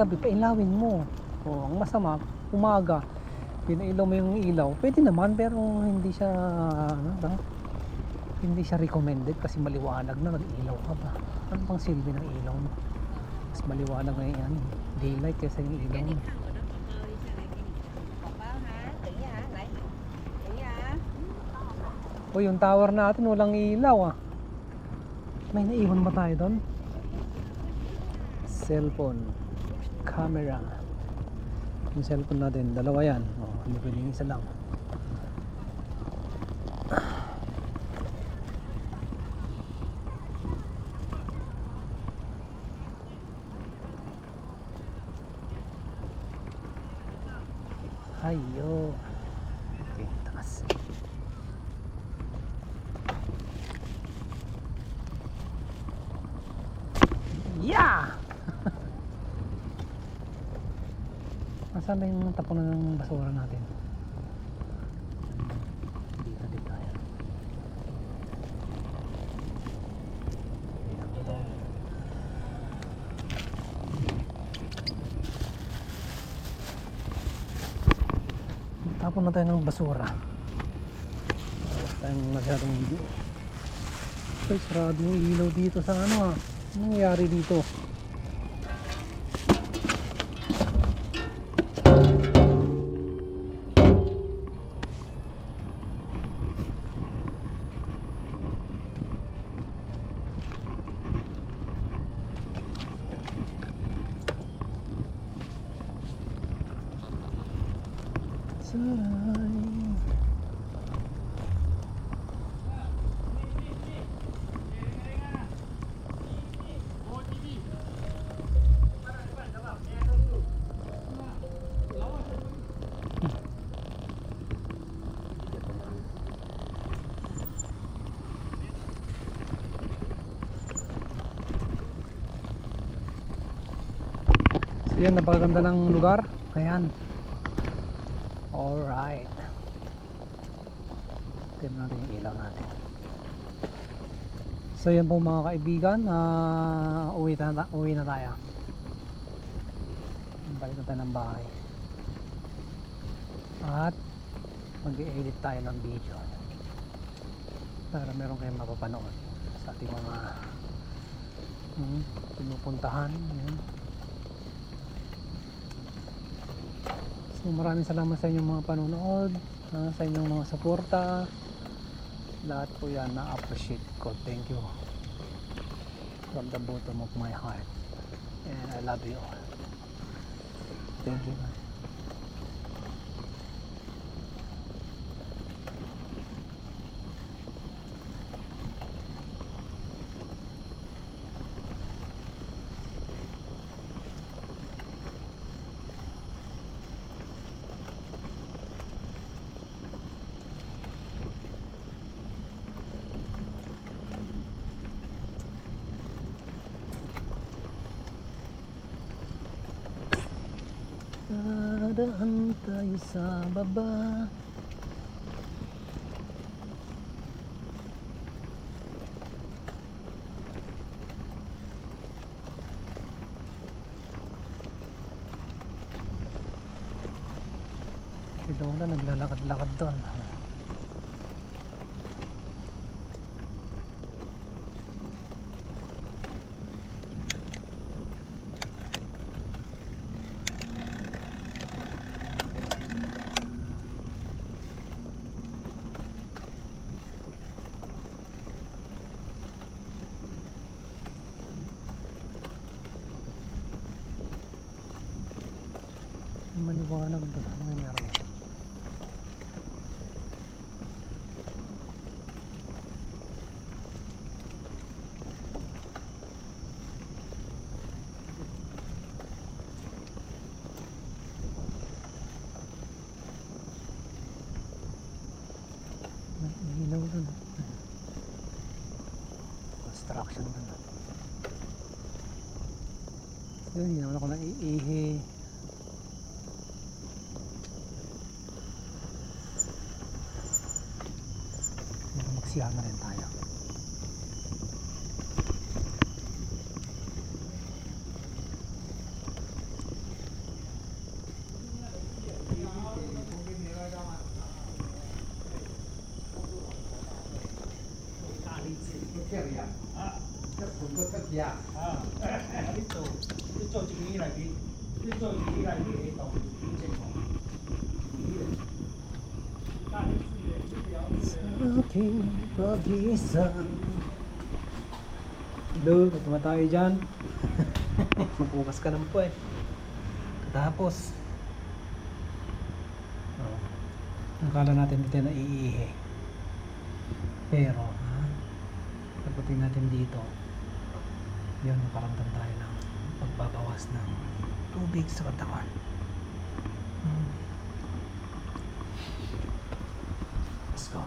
gabi, pailawin mo. O, ang masama, umaga, pinailaw mo yung ilaw. Pwede naman, pero hindi siya, hindi siya recommended kasi maliwanag na, nag-ilaw ka ba? Ano bang silbi ng ilaw mo? Mas maliwanag na yan, daylight kaysa yung ilaw mo. O, yung tower natin, walang ilaw May naiwan ba tayo doon? Cellphone, camera. Yung cellphone natin, dalawa yan. Hindi pwedeng isa lang. Ayo. Okay, taas. Yeah! Nasaan na yung tapunan ng basura natin? Dito tayo. Tapon na tayo ng basura. Tayong masyadong video. Ay, sarado yung ilaw dito sa ano Anong nangyari dito? Yan, napakaganda ng lugar. Ayan. Alright. Tignan natin yung ilaw natin. So yan po mga kaibigan, uwi na tayo. Balik na tayo ng bahay. At mag-i-edit tayo ng video para meron kayong mapapanood sa ating mga pinupuntahan. Yan. So maraming salamat sa inyong mga panonood, sa inyong mga suporta. Lahat po yan na-appreciate ko. Thank you from the bottom of my heart, and I love you all. Thank you. Dadaan tayo sa baba. Si Lola naglalakad-lakad doon. Maliwanag doon. Ano may meron? May ilaw doon. Construction doon. Yun, hindi naman ako naiihi. Magsiyahan na rin tayo. 呀，啊，你做一年来比，你做一年来比会动情况。Aking pag-isa. Hello, patama tayo dyan. Magbukas ka naman po eh. Tapos akala natin dito na iihi. Pero pagdating natin dito, yun, nakaramdam tayo ng pagbabawas ng tubig sa katawan. Let's go.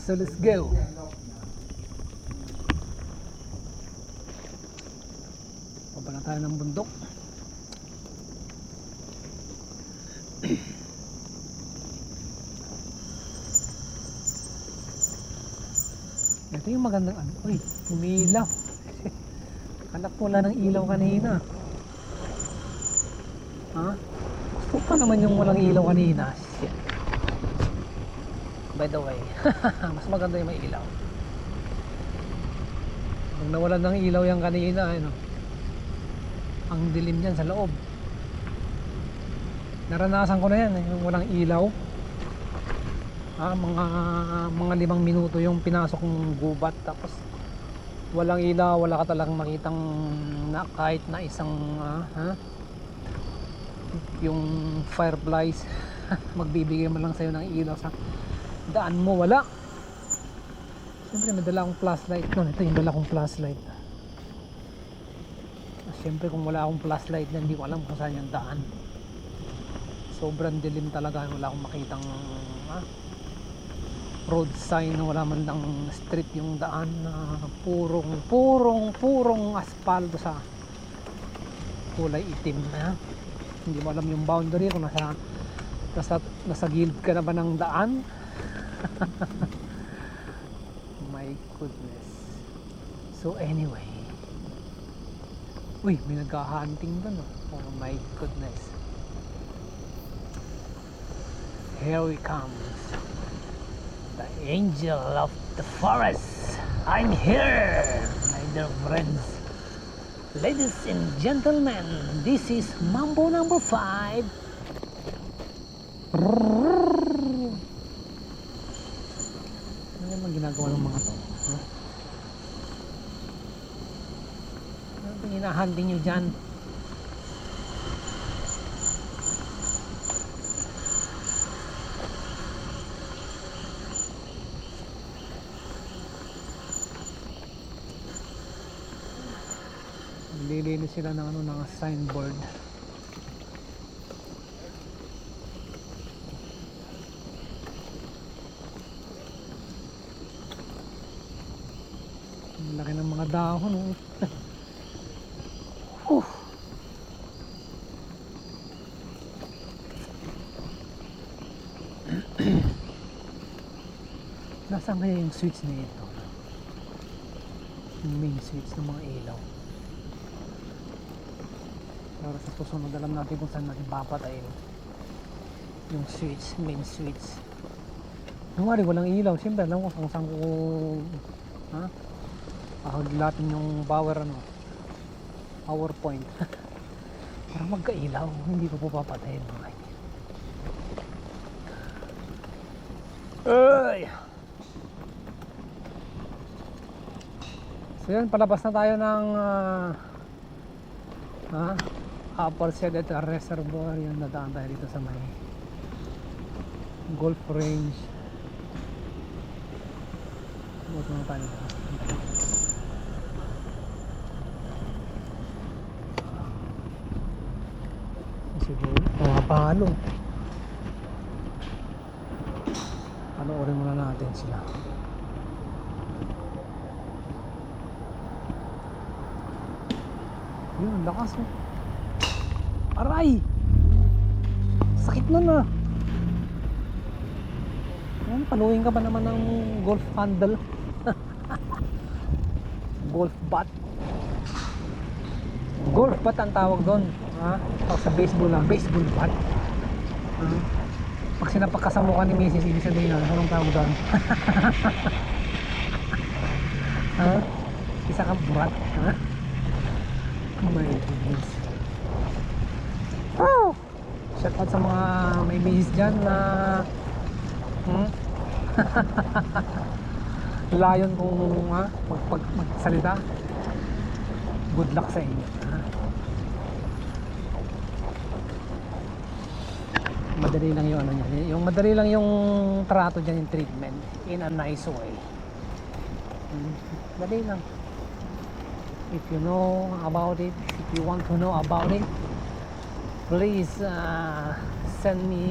So let's go. Pababa na tayo ng bundok. Ito yung magandang ano. Uy, umiilaw. Anak ko wala ng ilaw kanina. Ha? Gusto pa naman yung walang ilaw kanina. Shit. By the way, mas maganda yung may ilaw. Nung nawalan ng ilaw yung kanina, ano, ang dilim yan sa loob. Naranasan ko na yan, yung walang ilaw. Mga 5 minuto yung pinasok ng gubat, tapos walang ilaw, wala ka talagang makitang kahit na isang yung fireflies. Magbibigay man lang sa'yo ng ilaw sa daan mo, wala. Siyempre may dala akong flashlight nun. Ito yung dala kong flashlight. Siyempre kung wala akong flashlight na, hindi ko alam kung saan yung daan. Sobrang dilim talaga. Wala akong makitang road sign, wala man lang street yung daan na purong asfalto sa kulay itim na. Hindi mo alam yung boundary kung nasa gilid ka na ba ng daan. My goodness. So anyway, uy, may nagka-hunting doon. Oh my goodness. Here we comes the angel of the forest. I'm here, my dear friends. Ladies and gentlemen, this is Mambo number 5. Ano naman ginagawa ng mga to? Ano itong hinahunting nyo dyan? Nililinis sila ng ng signboard. Ang laki ng mga dahon. Nasaan kaya yung switch na ito? Yung main switch ng mga ilaw. Para sa susunod alam natin kung saan natin papatayin yung switch, main switch. Nungari walang ilaw, siyempre alam ko kung saan ko ahaglatin yung power point. Para magkailaw, hindi ko po papatayin. Ay! So yun, palabas na tayo ng Upper Sedet Reservoir. Yun, nadaan tayo dito sa may Golf Range. Buto na tayo dito. Siguro, mga palo. Panoorin muna natin sila. Yun, lakas oh. Aray! Sakit nun ah. Ano, paluin ka ba naman ng golf handle? Golf bat. Golf bat ang tawag doon. Ha? Pag sa baseball lang, baseball bat. Pag sinapak ka sa mukha ni Mrs. ibig sabihin na, anong tawag doon? Ha? Isa kang burat. Ha? Oh my goodness. Oh! Shout out sa mga may Mrs. dyan na layon kung magsalita. Good luck sa inyo. Ha? Madali lang yung ano niya. Yung madali lang yung trato dyan, yung treatment in a nice way. Madali lang. If you know about it, if you want to know about it, please send me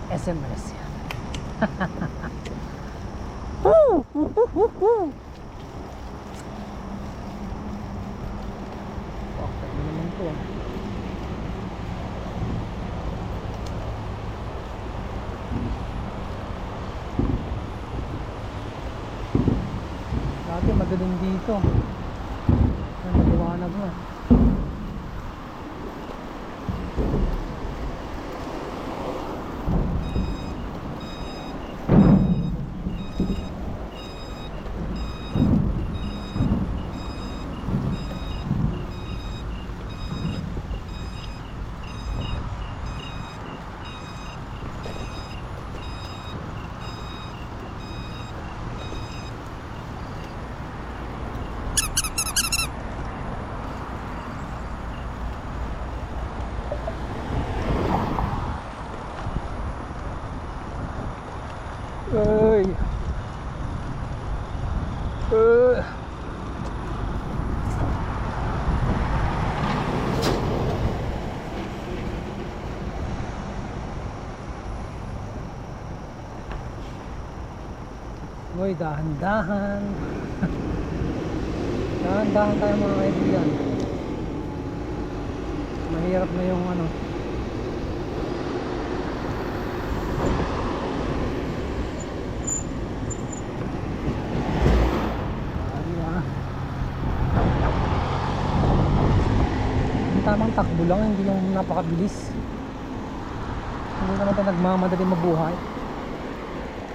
a SMS. Woo! Woo! Woo! Woo! Woo! Okay, ano naman to? Dati madaling dito. Ay, maliwanag na. Ay. Uy, dahan-dahan. Dahan-dahan tayo mga kaibigan. Mahirap na yung ano. Tamang takbo lang, hindi yung napakabilis. Hindi naman tayo nagmamadali mabuhay.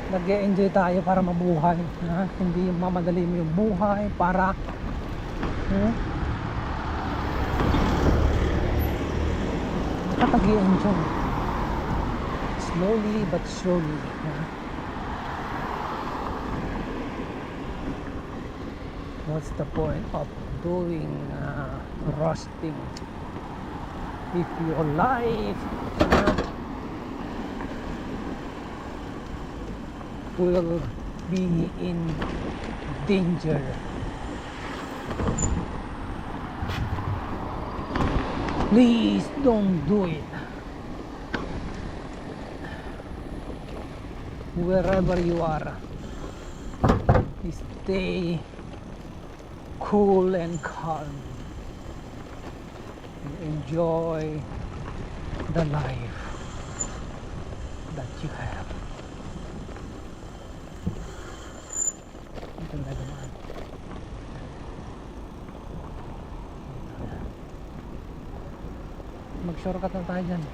Nag-e-enjoy tayo para mabuhay, ha? Hindi yung mamadali mo yung buhay para nakapag-e-enjoy slowly but surely, ha? What's the point of doing rusting if your life will be in danger? Please don't do it. Wherever you are, stay cool and calm. Enjoy the life that you have. Ito na naman. Mag-shortcut na tayo dyan.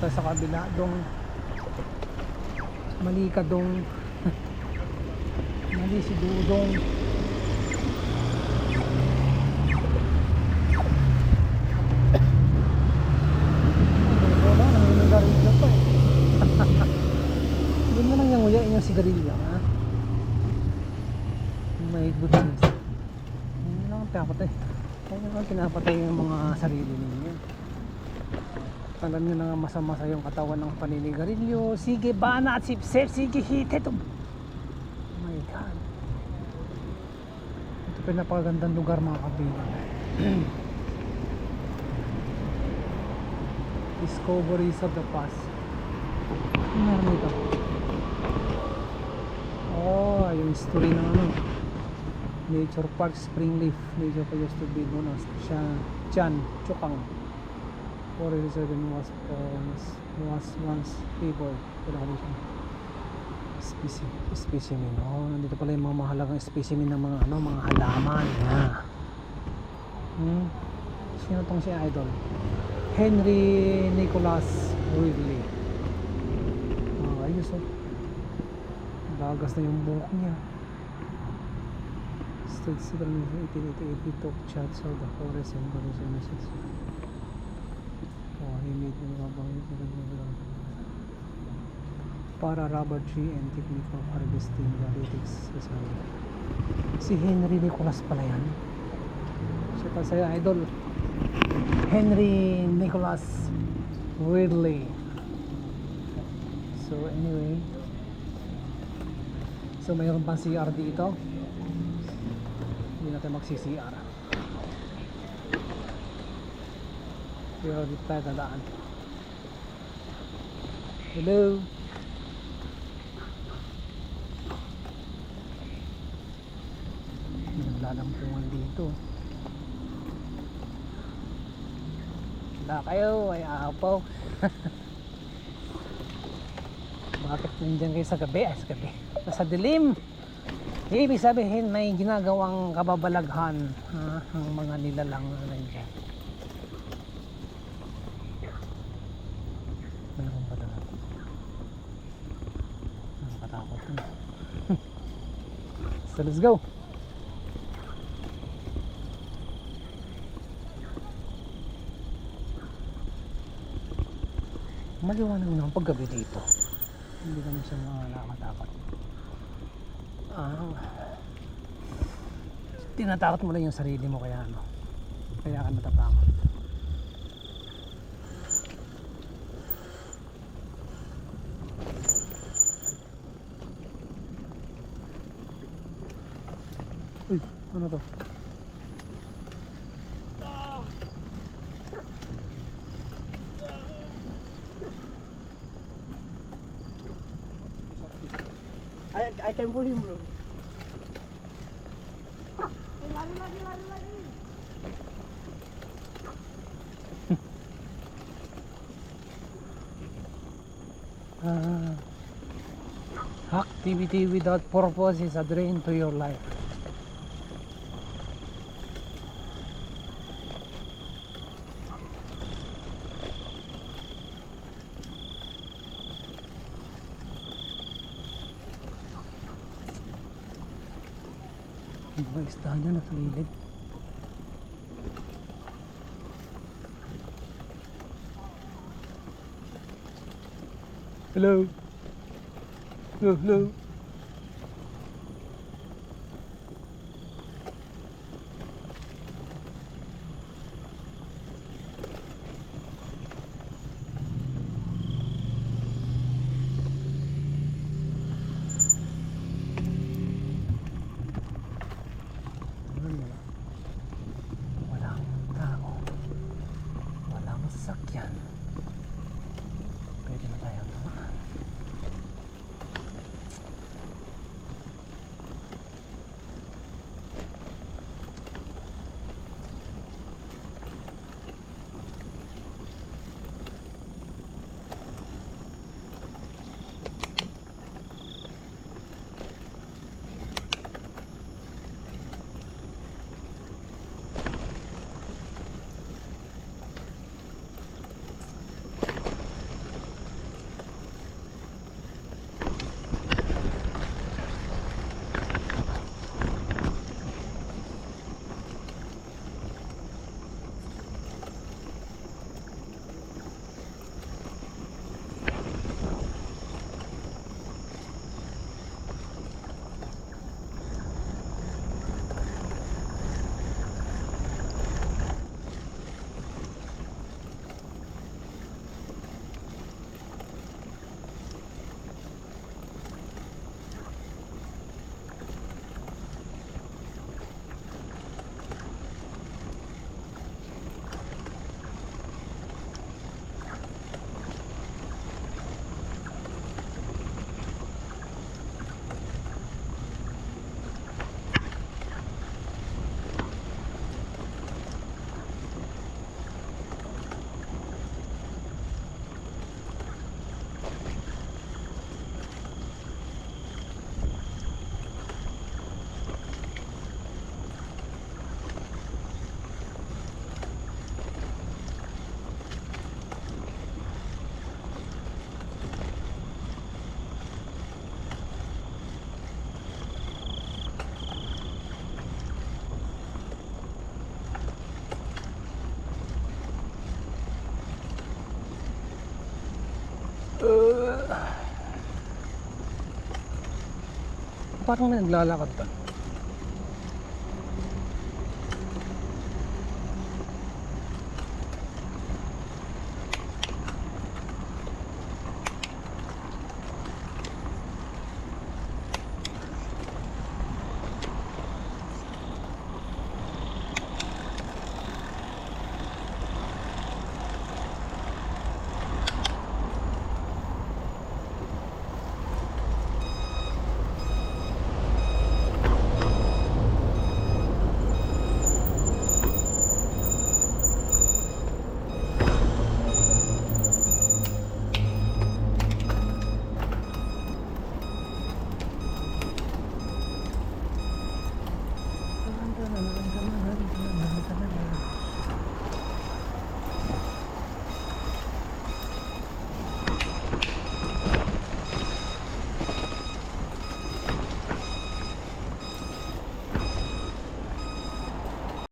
tayo sa kabila dong. Mali ka dong. Mali si Dudong. Wala, nanginagarilyo pa eh. Hindi mo nang yung nguyain yung sigarilyo, ha? My goodness. Hindi lang pinapatay. Hindi lang pinapatay yung mga sarili ninyo. Alam nyo na nga masa-masa yung katawan ng paninigarilyo. Sige, bana at sip-sip. Sige, hit it. Oh my God. Ito pa yung napakagandang lugar, mga kaibigan. Discoveries of the past. Ano meron dito? Oh, yung history ng ano. Nature Park Springleaf. Nature Park used to be known as Chan Chukang. Forest reserve was once favored for the condition. Specimen. Oh, nandito pala yung mga mahalagang specimen ng mga ano, mga halaman. Sino tong si Idol? Henry Nicholas Ridley. Ayos oh. Bagas na yung buhok niya. State civil in 1888 he took charge of the forest and condition message. Oh, he made para rubber tree and technique of harvesting the lytics. Si Henry Nicholas pala yan. Siya pa sa'yo, Idol. Henry Nicholas Ridley. So anyway, so mayroon pang CR dito. Hindi natin magsi-CR, pero dito tayo dadaan. Hello. Naglalampungan dito. Wala kayo, ay apaw. Bakit nandiyan kayo sa gabi? Sa gabi. Nasa dilim. Ibig sabihin may ginagawang kababalaghan ang mga nilalang na nandiyan. Mayroon pa doon. Nakatakot na. So let's go. Maliwanag na ang paggabi dito. Hindi naman siya nakakatakot. Tinatakot mo lang yung sarili mo, kaya ano, kaya ka natatakot. Uy, ano to? I can pull him, bro. Activity without purpose is a drain to your life. Mga isda niya nasa gilid. Hello. Hello, hello. Walang tao. Walang sasakyan. Pwede na tayong tumaan. Parang may naglalakad pa.